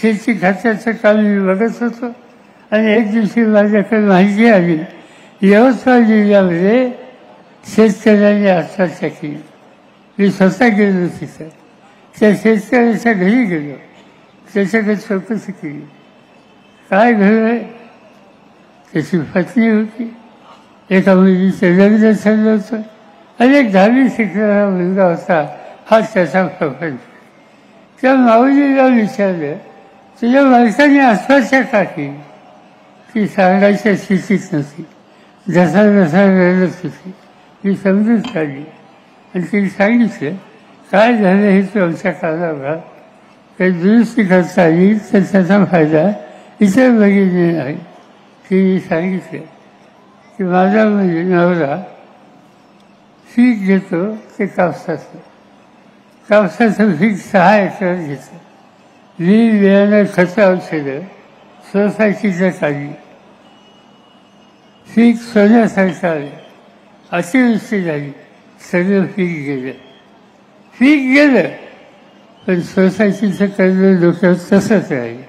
शेती खात्याचं काम मी बघत होतो आणि एक दिवशी माझ्याकडे माहिती आली, यवतमाळ जिल्ह्यामध्ये शेतकऱ्यांनी आत्महत्या केली. मी स्वतः गेलो तिथं, त्या शेतकऱ्याच्या घरी गेलो, त्याच्याकडे चौकशी केली. काय घडलंय? त्याची पत्नी होती, एका मुलीचं लग्न झालं होतं आणि एक 10वी शिकणारा मुलगा होता, हा त्याचा प्रपंच. त्या माऊलीला विचारलं, तुझ्या मालकाने आत्महत्या का केली? ती सांगायच्या स्थितीत नव्हती, जसा रडत होती. मी समजून काढली आणि तिने सांगितलं, काय झालं हे तू आमच्या कानावर काही दुरुस्ती करता येईल तर त्याचा फायदा इतर भगिनी नाही. तिने सांगितलं की माझा म्हणजे नवरा पीक घेतो ते कापसाचं पीक 6 एकर घेतं. बियाणं खतं औषधं सोसायटीचं काढली. पीक सोन्यासारखं आलं, अतिवृष्टी झाली, सगळं पीक गेलं पण सोसायटीचं कर्ज डोक्यावर तसंच राहिलं.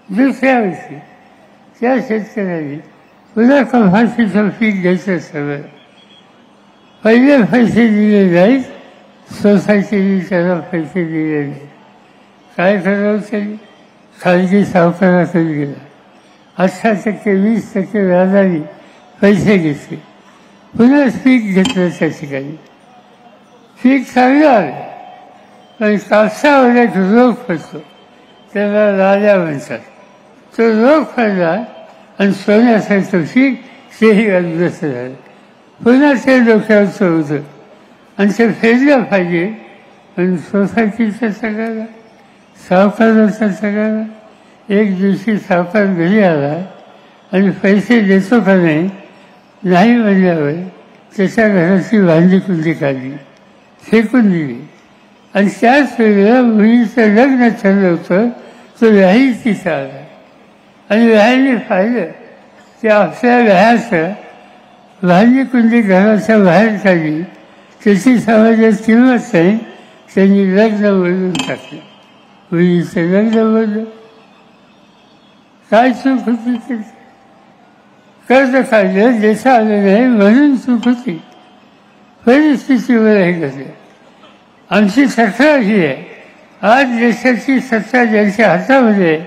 दुसऱ्या वर्षी त्या शेतकऱ्यांनी पुन्हा कपाशीचं पीक घ्यायचं सगळं. पहिले पैसे दिले नाहीत, सोसायटीने त्याला पैसे दिले नाही. काय करावं त्यांनी? खाजगी सावकाराकडे गेला, 18% 20% व्याजाने पैसे घेतले. पुन्हा पीक घेतलं त्या ठिकाणी. पीक चांगलं आलं पण कापसावर एक रोग पडतो, त्याला लाल्या म्हणतात. तो रोग पडला आणि सोन्यासारखं पीक तेही उद्ध्वस्त झालं. पुन्हा ते डोक्यावरचं होतं आणि ते फेरलं पाहिजे, पण सोसायटीच्या सगळ्याला, सावकाराच्या सगळ्याला. एक दिवशी सावकार घरी आला आणि पैसे देतो का नाही म्हणल्यावर त्याच्या घराची भांडी कुंडी काढली, फेकून दिली. आणि त्याच वेळेला मुलीचं लग्न ठरलं होतं, तो व्याही तिथं आला आणि व्याहाने पाहिलं की आपल्या व्याहाचं भांडी कुंडी घराच्या बाहेर काढली, त्याची समाजात किंमत नाही. त्यांनी लग्न बोलून टाकलं, मुलीचं लग्न बोललं. काय चूक होती त्याची? कर्ज काढलं, देता आलं नाही म्हणून चूक होती. परिस्थितीवर हे कसं? आमची तक्रार ही आहे, आज देशाची सत्ता ज्यांच्या हातामध्ये आहे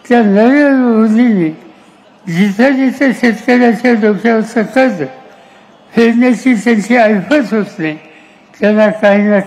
त्या नरेंद्र मोदींनी जिथं जिथं शेतकऱ्याच्या डोक्यावरचं कर्ज फेडण्याची त्यांची ऐपत होत नाही, त्यांना काही ना